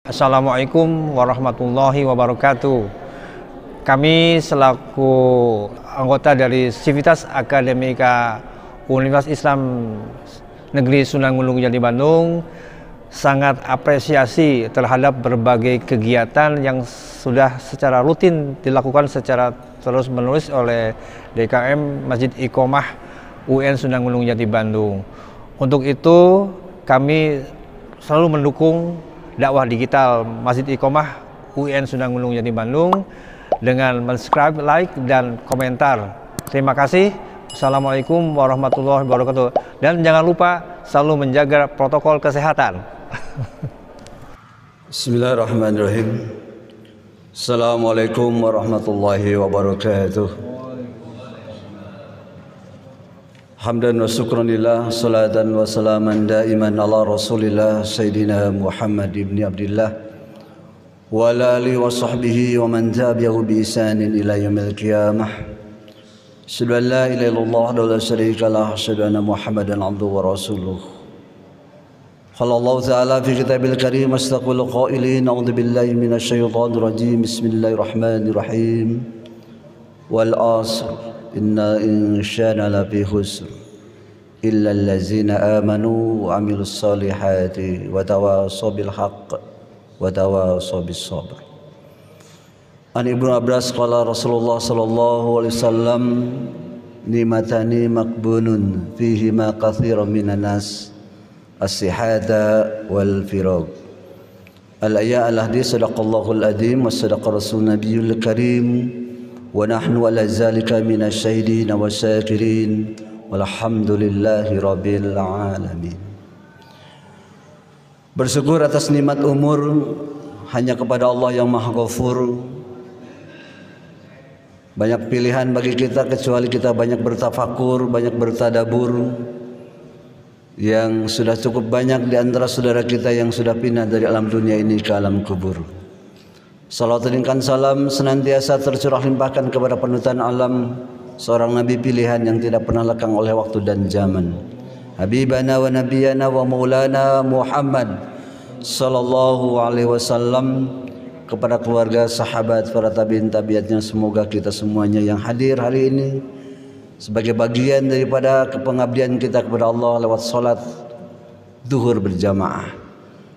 Assalamualaikum warahmatullahi wabarakatuh. Kami selaku anggota dari Civitas Akademika Universitas Islam Negeri Sunan Gunung Jati Bandung sangat apresiasi terhadap berbagai kegiatan yang sudah secara rutin dilakukan secara terus-menerus oleh DKM Masjid Iqomah UN Sunan Gunung Jati Bandung. Untuk itu kami selalu mendukung dakwah digital Masjid Iqomah UN Sunan Gunung Jati Bandung dengan subscribe, like, dan komentar. Terima kasih. Assalamualaikum warahmatullahi wabarakatuh. Dan jangan lupa selalu menjaga protokol kesehatan. Bismillahirrahmanirrahim. Assalamualaikum warahmatullahi wabarakatuh. Hamdan wa syukranillah, salatan wa salaman daiman ala rasulillah Sayyidina Muhammad ibn Abdillah wa ala alihi wa sahbihi wa man tabi'ahu bi ihsanin ila yaumil qiyamah. Asyhadu an la ilaha illallah wa la syarika lah, asyhadu anna Muhammadan abduhu wa rasuluh. Qala Allah ta'ala fi kitabil karim astaqul qailin a'udzu billahi minasy syaithanir rajim. Bismillahirrahmanirrahim. Wal 'asr inna insyana lafi khusr illa allazina amanu wa amilus solihati wa tawasaw bil haqq wa tawasaw bis sabr. An Ibnu Abbas qala Rasulullah sallallahu alaihi wasallam nimatani makbunun fihi ma katsiran minan nas as-sihata wal firaq. Al-ayat al-hadis sadaqallahul azim wa sadaqa rasul nabiyul karim wa nahnu ala zalika minasyahidin wa syakirin walhamdulillahi rabbil alamin. Bersyukur atas nikmat umur hanya kepada Allah yang Maha Ghafur. Banyak pilihan bagi kita kecuali kita banyak bertafakur, banyak bertadabur. Yang sudah cukup banyak di antara saudara kita yang sudah pindah dari alam dunia ini ke alam kubur. Salawat dan salam senantiasa tercurah limpahkan kepada panutan alam, seorang nabi pilihan yang tidak pernah lekang oleh waktu dan zaman, Habibana wa nabiyana wa maulana Muhammad sallallahu alaihi wasallam, kepada keluarga, sahabat, para tabi'in tabi'atnya. Semoga kita semuanya yang hadir hari ini sebagai bagian daripada kepengabdian kita kepada Allah lewat salat zuhur berjamaah,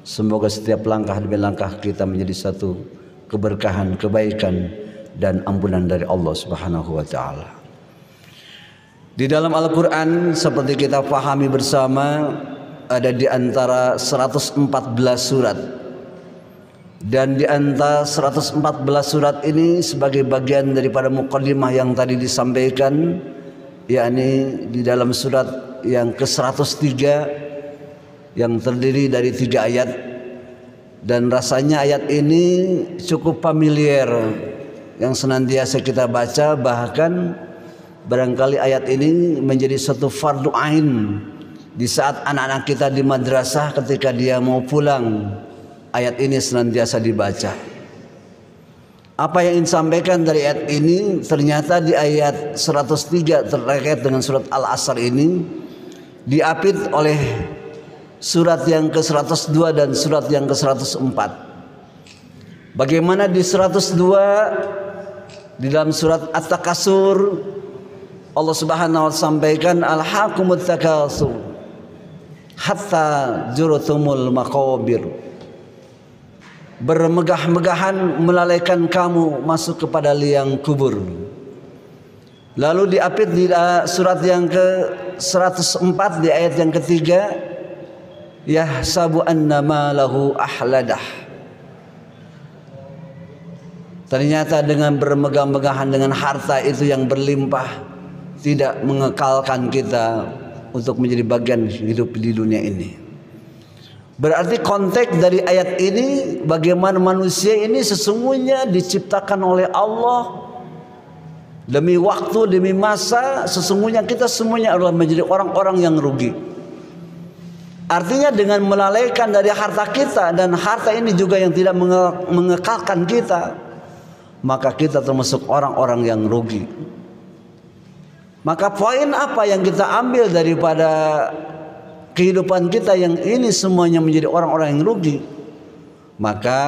semoga setiap langkah demi langkah kita menjadi satu keberkahan, kebaikan, dan ampunan dari Allah Subhanahu wa ta'ala. Di dalam Al-Quran seperti kita pahami bersama, ada di antara 114 surat, dan di antara 114 surat ini sebagai bagian daripada muqaddimah yang tadi disampaikan, yakni di dalam surat yang ke-103 yang terdiri dari 3 ayat. Dan rasanya ayat ini cukup familiar yang senantiasa kita baca, bahkan barangkali ayat ini menjadi satu fardu ain di saat anak-anak kita di madrasah ketika dia mau pulang, ayat ini senantiasa dibaca. Apa yang ingin disampaikan dari ayat ini, ternyata di ayat 103 terkait dengan surat Al-Asr ini diapit oleh surat yang ke-102 dan surat yang ke-104. Bagaimana di 102 di dalam surat At-Takasur Allah Subhanahu wa ta'ala sampaikan alhaqumut takasur hatta jurutumul maqabir. Bermegah-megahan melalaikan kamu masuk kepada liang kubur. Lalu diapit di surat yang ke-104 di ayat yang ketiga, yahsabu annama lahu ahladah. Ternyata dengan bermegah-megahan dengan harta itu yang berlimpah tidak mengekalkan kita untuk menjadi bagian hidup di dunia ini. Berarti konteks dari ayat ini bagaimana manusia ini sesungguhnya diciptakan oleh Allah demi waktu, demi masa. Sesungguhnya kita semuanya adalah menjadi orang-orang yang rugi. Artinya dengan melalaikan dari harta kita, dan harta ini juga yang tidak mengekalkan kita, maka kita termasuk orang-orang yang rugi. Maka poin apa yang kita ambil daripada kehidupan kita yang ini semuanya menjadi orang-orang yang rugi? Maka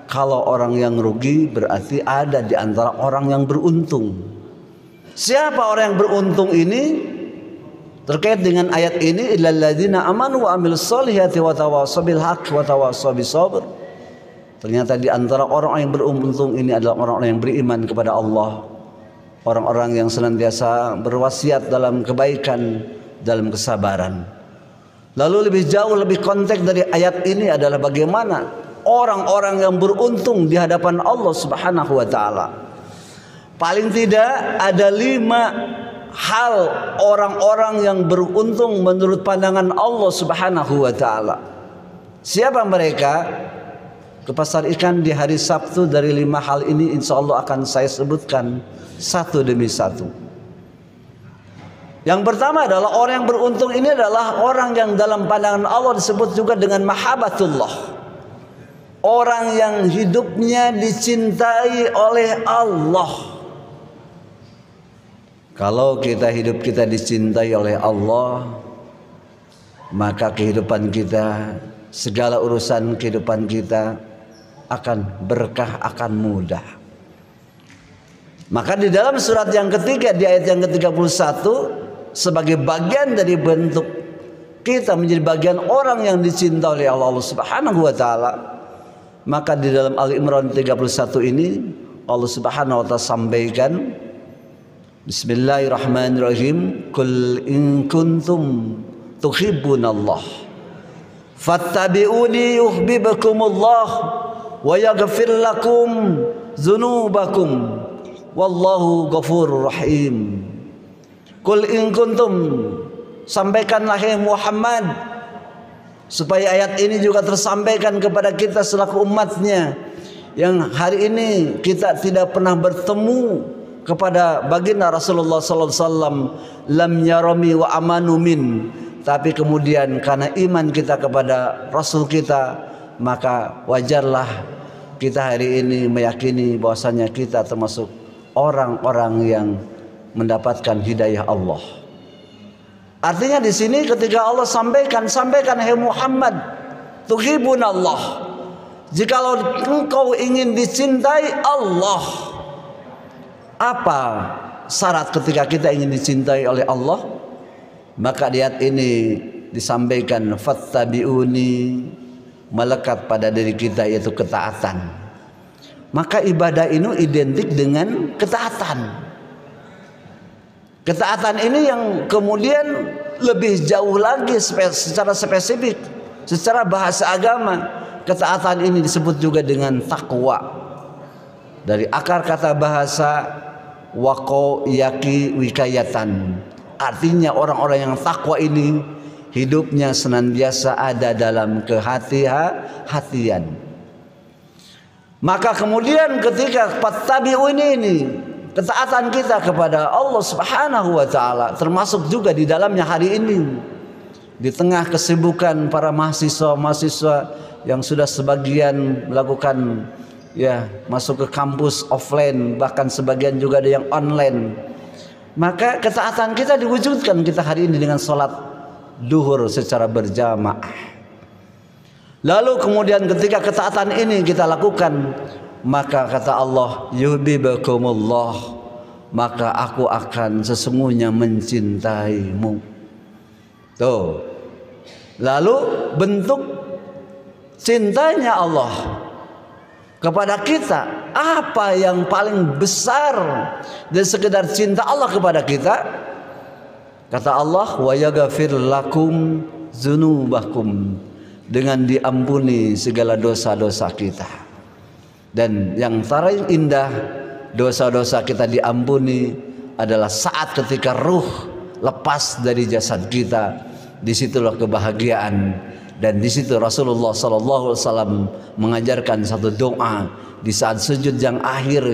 kalau orang yang rugi berarti ada di antara orang yang beruntung. Siapa orang yang beruntung ini? Terkait dengan ayat ini, illal ladzina amanu wa amilus solihati wa tawassaw bil haqq wa tawassaw bis sabr. Ternyata di antara orang yang beruntung ini adalah orang-orang yang beriman kepada Allah, orang-orang yang senantiasa berwasiat dalam kebaikan, dalam kesabaran. Lalu lebih jauh, lebih konteks dari ayat ini adalah bagaimana orang-orang yang beruntung di hadapan Allah Subhanahu wa taala. Paling tidak ada 5 hal orang-orang yang beruntung menurut pandangan Allah Subhanahu wa taala. Siapa mereka? Ke pasar ikan di hari Sabtu, dari 5 hal ini insya Allah akan saya sebutkan satu demi satu. Yang pertama adalah orang yang beruntung ini adalah orang yang dalam pandangan Allah disebut juga dengan mahabbatullah. Orang yang hidupnya dicintai oleh Allah. Kalau hidup kita dicintai oleh Allah, maka kehidupan kita, segala urusan kehidupan kita akan berkah, akan mudah. Maka di dalam surat yang ketiga, di ayat yang ke-31, sebagai bagian dari bentuk kita menjadi bagian orang yang dicintai oleh Allah Subhanahu wa taala, maka di dalam Ali Imran 31 ini Allah Subhanahu wa taala sampaikan, Bismillahirrahmanirrahim, Qul in kuntum tuhibbunallah fattabi'uni yuhibbukumullah wa yaghfir lakum dzunubakum wallahu ghafurur rahim. Qul in kuntum, sampaikanlah hai Muhammad, supaya ayat ini juga tersampaikan kepada kita selaku umatnya yang hari ini kita tidak pernah bertemu kepada baginda Rasulullah sallallahu alaihi wasallam, lam yarami wa amanu min, tapi kemudian karena iman kita kepada Rasul kita, maka wajarlah kita hari ini meyakini bahwasanya kita termasuk orang-orang yang mendapatkan hidayah Allah. Artinya di sini ketika Allah sampaikan hai Muhammad, tuhibunallah, jikalau engkau ingin dicintai Allah, apa syarat ketika kita ingin dicintai oleh Allah? Maka di ayat ini disampaikan fattabi'uni, melekat pada diri kita yaitu ketaatan. Maka ibadah ini identik dengan ketaatan. Ketaatan ini yang kemudian lebih jauh lagi secara spesifik, secara bahasa agama, ketaatan ini disebut juga dengan takwa. Dari akar kata bahasa waqo yaki wikayatan, artinya orang-orang yang takwa ini hidupnya senantiasa ada dalam kehati-hatian. Maka kemudian ketika fattabi'u ini ketaatan kita kepada Allah Subhanahu wa taala termasuk juga di dalamnya hari ini, di tengah kesibukan para mahasiswa yang sudah sebagian melakukan masuk ke kampus offline, bahkan sebagian juga ada yang online. Maka ketaatan kita diwujudkan kita hari ini dengan sholat duhur secara berjamaah. Lalu kemudian ketika ketaatan ini kita lakukan, maka kata Allah, yuhibbukumullah, maka aku akan sesungguhnya mencintaimu. Tuh. Lalu bentuk cintanya Allah kepada kita, apa yang paling besar dari sekedar cinta Allah kepada kita? Kata Allah, wa yaghfir lakum dzunubakum, dengan diampuni segala dosa-dosa kita. Dan yang paling indah dosa-dosa kita diampuni adalah saat ketika ruh lepas dari jasad kita. Disitulah kebahagiaan. Dan di situ Rasulullah SAW mengajarkan satu doa di saat sujud yang akhir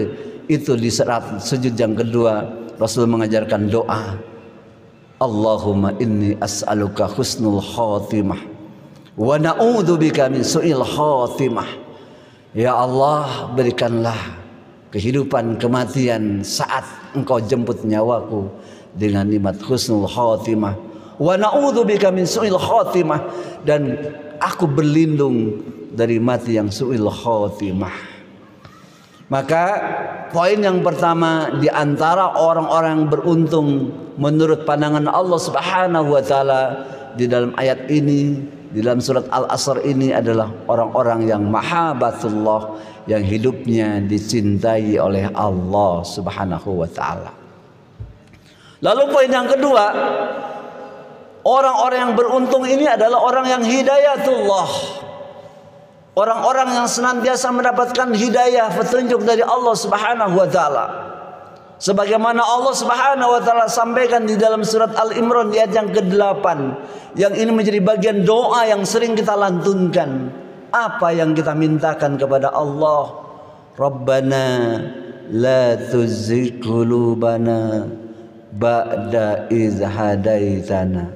itu, di saat sujud yang kedua Rasul mengajarkan doa, Allahumma inni as'aluka husnul khatimah wa na'udzubika min su'il khatimah. Ya Allah, berikanlah kehidupan kematian saat engkau jemput nyawaku dengan nikmat husnul khatimah, wa na'udzubika min su'il khatimah, dan aku berlindung dari mati yang su'il khotimah. Maka poin yang pertama di antara orang-orang yang beruntung menurut pandangan Allah Subhanahu wa taala di dalam ayat ini, di dalam surat Al-Asr ini adalah orang-orang yang mahabbatullah, yang hidupnya dicintai oleh Allah Subhanahu wa taala. Lalu poin yang kedua, orang-orang yang beruntung ini adalah orang yang hidayatullah. Orang-orang yang senantiasa mendapatkan hidayah, petunjuk dari Allah Subhanahu wa taala. Sebagaimana Allah Subhanahu wa taala sampaikan di dalam surat Al-Imran ayat yang ke-8, yang ini menjadi bagian doa yang sering kita lantunkan. Apa yang kita mintakan kepada Allah? Rabbana la tuzigh qulubana ba'da idh hadaitana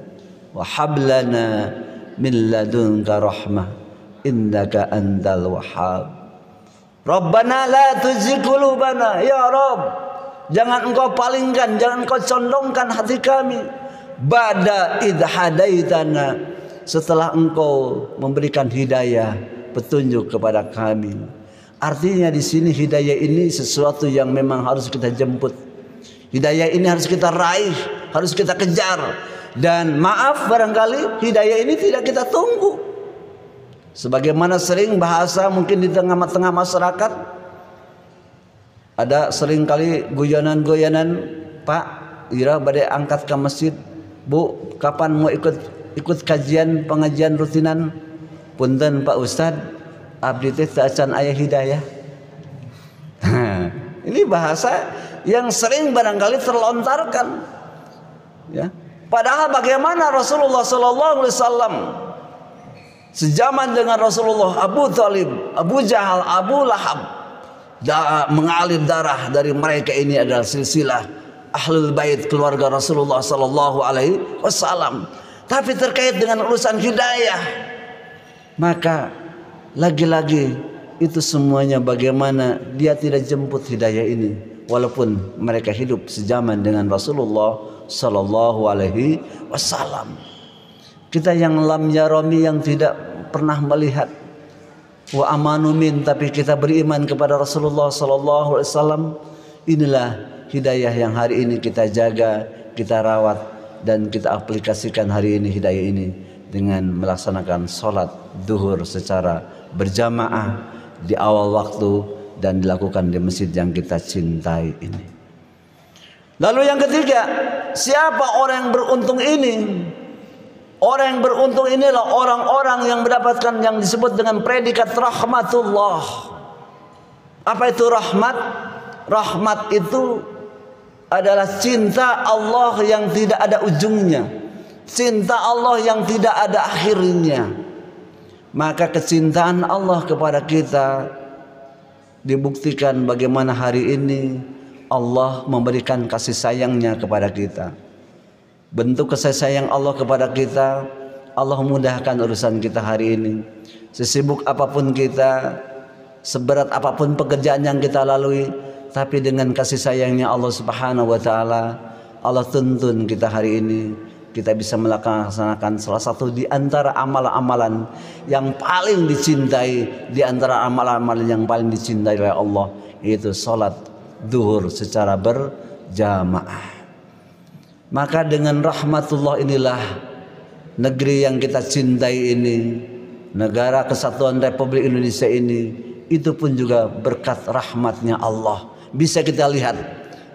wa hab lana min ladunka rahmah innaka antal wahhab. Rabbana la tuzigh qulubana, ya Rabb, jangan engkau palingkan, jangan engkau condongkan hati kami ba'da idh hadaitana, setelah engkau memberikan hidayah, petunjuk kepada kami. Artinya di sini hidayah ini sesuatu yang memang harus kita jemput. Hidayah ini harus kita raih, harus kita kejar. Dan maaf barangkali hidayah ini tidak kita tunggu. Sebagaimana sering bahasa mungkin di tengah-tengah masyarakat, ada sering kali guyonan-guyonan, Pak, ira badai angkat ke masjid, Bu, kapan mau ikut kajian pengajian rutinan? Punten Pak Ustad, abdi teh teu acan aya hidayah. Ini bahasa yang sering barangkali terlontarkan, ya. Padahal bagaimana Rasulullah sallallahu alaihi wasallam sejaman dengan Rasulullah, Abu Thalib, Abu Jahal, Abu Lahab mengalir darah dari mereka ini adalah silsilah ahlul bait keluarga Rasulullah sallallahu alaihi wasallam. Tapi terkait dengan urusan hidayah, maka lagi-lagi itu semuanya bagaimana dia tidak jemput hidayah ini walaupun mereka hidup sejaman dengan Rasulullah sallallahu alaihi wasallam. Kita yang lam yarami, yang tidak pernah melihat, wa amanu min, tapi kita beriman kepada Rasulullah sallallahu alaihi wasallam, inilah hidayah yang hari ini kita jaga, kita rawat, dan kita aplikasikan hari ini hidayah ini dengan melaksanakan sholat duhur secara berjamaah di awal waktu dan dilakukan di masjid yang kita cintai ini. Lalu yang ketiga, siapa orang yang beruntung ini? Orang yang beruntung inilah orang-orang yang mendapatkan yang disebut dengan predikat rahmatullah. Apa itu rahmat? Rahmat itu adalah cinta Allah yang tidak ada ujungnya, cinta Allah yang tidak ada akhirnya. Maka kecintaan Allah kepada kita dibuktikan bagaimana hari ini Allah memberikan kasih sayangnya kepada kita. Bentuk kasih sayang Allah kepada kita, Allah mudahkan urusan kita hari ini. Sesibuk apapun kita, seberat apapun pekerjaan yang kita lalui, tapi dengan kasih sayangnya Allah Subhanahu wa taala, Allah tuntun kita hari ini kita bisa melaksanakan salah satu di antara amalan-amalan yang paling dicintai, di antara amalan-amalan yang paling dicintai oleh Allah, yaitu salat duhur secara berjamaah. Maka dengan rahmatullah inilah negeri yang kita cintai ini, negara kesatuan Republik Indonesia ini, itu pun juga berkat rahmatnya Allah. Bisa kita lihat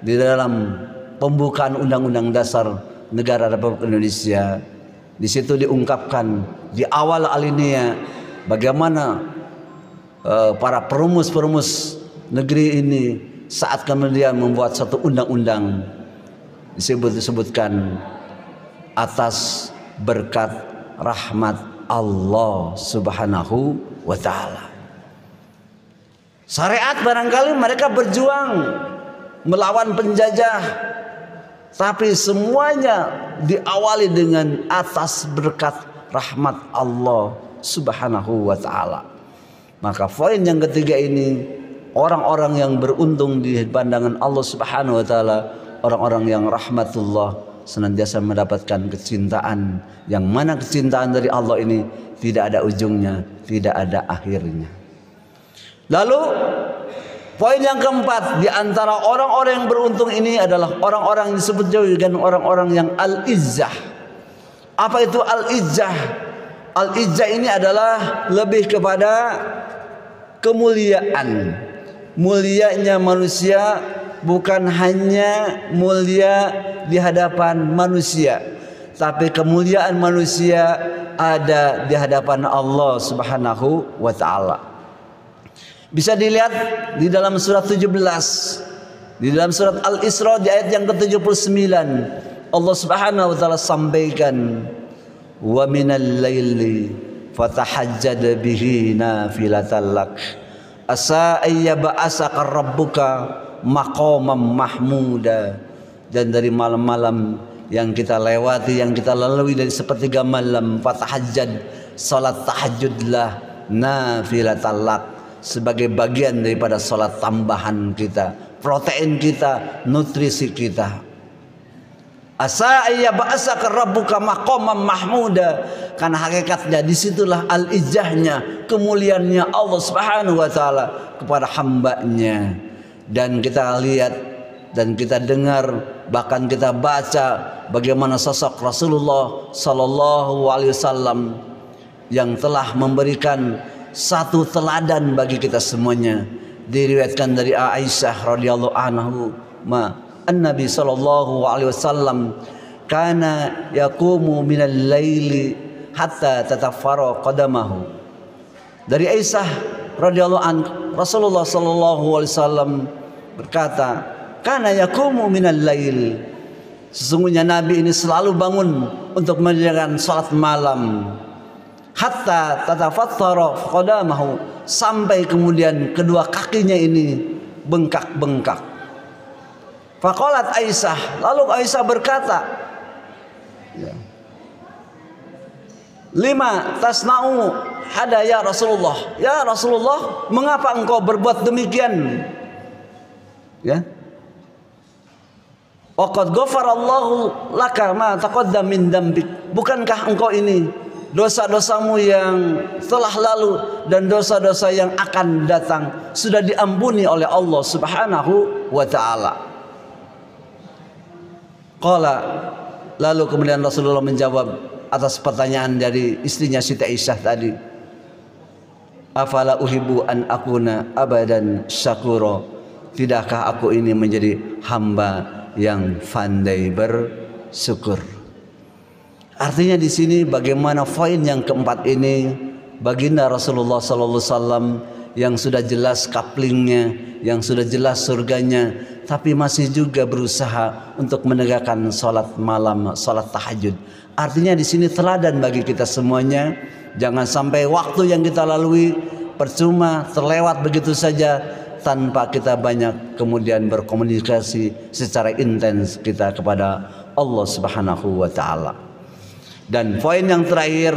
di dalam pembukaan Undang-Undang Dasar Negara Republik Indonesia. Di situ diungkapkan di awal alinea bagaimana para perumus-perumus negeri ini saat kemudian membuat satu undang-undang, disebutkan atas berkat rahmat Allah Subhanahu wa taala. Syariat barangkali mereka berjuang melawan penjajah, tapi semuanya diawali dengan atas berkat rahmat Allah Subhanahu wa taala. Maka poin yang ketiga ini, orang-orang yang beruntung di pandangan Allah Subhanahu wa taala, orang-orang yang rahmatullah, senantiasa mendapatkan kecintaan, yang mana kecintaan dari Allah ini tidak ada ujungnya, tidak ada akhirnya. Lalu poin yang keempat, di antara orang-orang yang beruntung ini adalah orang-orang yang disebut juga dengan orang-orang yang al-izzah. Apa itu al-izzah? Al-izzah ini adalah lebih kepada kemuliaan. Mulianya manusia bukan hanya mulia di hadapan manusia, tapi kemuliaan manusia ada di hadapan Allah Subhanahu wa taala. Bisa dilihat di dalam surat 17, di dalam surat Al-Isra di ayat yang ke-79, Allah Subhanahu wa taala sampaikan, wa minal laili fatahajjad bihi nafilatan lak asa ayyab'asaka rabbuka maqaman mahmuda. Dan dari malam-malam yang kita lewati, yang kita lalui dari sepertiga malam, fatahajjad, salat tahajudlah, nafilatan lak, sebagai bagian daripada salat tambahan kita, protein kita, nutrisi kita. Asa ayyab'asaka rabbuka maqaman mahmuda, karena hakikatnya disitulah al-izzahnya, kemuliaannya Allah Subhanahu wa taala kepada hambanya. Dan kita lihat dan kita dengar, bahkan kita baca bagaimana sosok Rasulullah sallallahu alaihi wasallam yang telah memberikan satu teladan bagi kita semuanya. Diriwayatkan dari Aisyah radhiyallahu anhu, An-Nabi sallallahu alaihi wasallam kana yaqumu minal laili hatta tatafarra qadamahu. Dari Aisyah radhiyallahu anha, Rasulullah sallallahu alaihi wasallam berkata, kana yaqumu minal lail, sesungguhnya Nabi ini selalu bangun untuk menjalankan salat malam, hatta tatafattara qadamahu, sampai kemudian kedua kakinya ini bengkak-bengkak. Faqalat Aisyah, lalu Aisyah berkata, lima tasna'u hada ya Rasulullah, ya Rasulullah, mengapa engkau berbuat demikian? Ya, waqad ghafarallahu laka ma taqaddam min dambik, bukankah engkau ini dosa-dosamu yang telah lalu dan dosa-dosa yang akan datang sudah diampuni oleh Allah Subhanahu wa taala? Qala, lalu kemudian Rasulullah menjawab atas pertanyaan dari istrinya Siti Aisyah tadi, afala uhibbu an akuna abadan syakura, tidakkah aku ini menjadi hamba yang pandai bersyukur? Artinya di sini bagaimana poin yang keempat ini, baginda Rasulullah sallallahu alaihi wasallam yang sudah jelas kaplingnya, yang sudah jelas surganya, tapi masih juga berusaha untuk menegakkan salat malam, salat tahajud. Artinya di sini teladan bagi kita semuanya. Jangan sampai waktu yang kita lalui percuma terlewat begitu saja tanpa kita banyak kemudian berkomunikasi secara intens kita kepada Allah Subhanahu wa taala. Dan poin yang terakhir,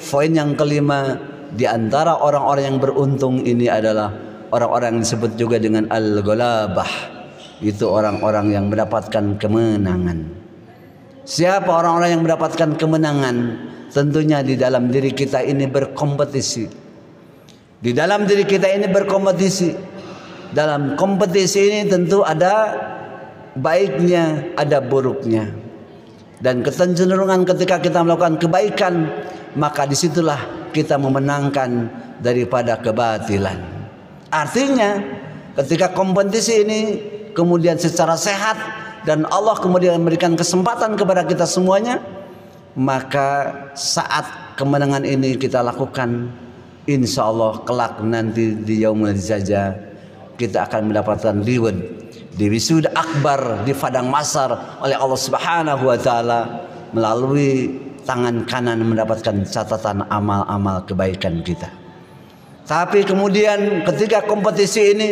poin yang kelima, di antara orang-orang yang beruntung ini adalah orang-orang yang disebut juga dengan al-ghalabah. Itu orang-orang yang mendapatkan kemenangan. Siapa orang-orang yang mendapatkan kemenangan? Tentunya di dalam diri kita ini berkompetisi. Di dalam diri kita ini berkompetisi. Dalam kompetisi ini tentu ada baiknya, ada buruknya. Dan kecenderungan ketika kita melakukan kebaikan, maka disitulah kita memenangkan daripada kebatilan. Artinya ketika kompetisi ini kemudian secara sehat dan Allah kemudian memberikan kesempatan kepada kita semuanya, maka saat kemenangan ini kita lakukan, insya Allah kelak nanti di yaumul jaza kita akan mendapatkan reward di wisuda akbar, di padang mahsyar oleh Allah Subhanahu wa taala, melalui tangan kanan mendapatkan catatan amal-amal kebaikan kita. Tapi kemudian ketika kompetisi ini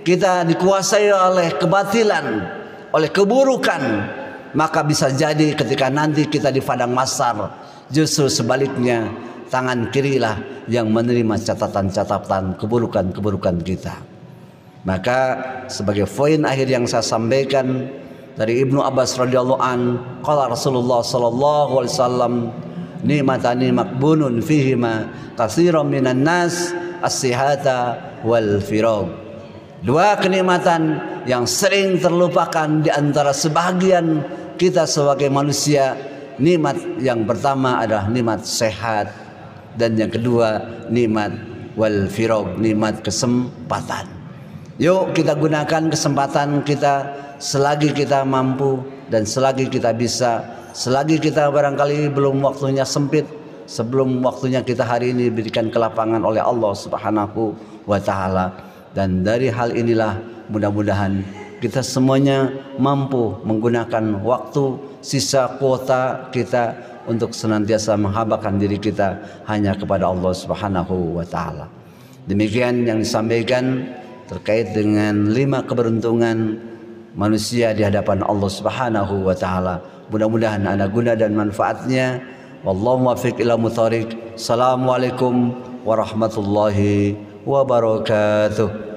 kita dikuasai oleh kebatilan, oleh keburukan, maka bisa jadi ketika nanti kita di padang mahsyar justru sebaliknya, tangan kirilah yang menerima catatan-catatan keburukan-keburukan kita. Maka sebagai poin akhir yang saya sampaikan dari Ibnu Abbas radhiyallahu an, qala Rasulullah sallallahu alaihi wasallam, nikmatani makbunun fihima katsiran minan nas as-sihata wal firag. Dua kenikmatan yang sering terlupakan di antara sebagian kita sebagai manusia. Nikmat yang pertama adalah nikmat sehat, dan yang kedua nikmat wal firag, nikmat kesempatan. Yuk kita gunakan kesempatan kita selagi kita mampu dan selagi kita bisa. Selagi kita barangkali belum waktunya sempit, sebelum waktunya kita hari ini diberikan kelapangan oleh Allah Subhanahu wa taala. Dan dari hal inilah mudah-mudahan kita semuanya mampu menggunakan waktu sisa kuota kita untuk senantiasa menghambakan diri kita hanya kepada Allah Subhanahu wa taala. Demikian yang disampaikan terkait dengan 5 keberuntungan manusia di hadapan Allah Subhanahu wa taala. Mudah-mudahan ada guna dan manfaatnya. Wallahu muwaffiq ila muthariq. Assalamualaikum warahmatullahi wabarakatuh.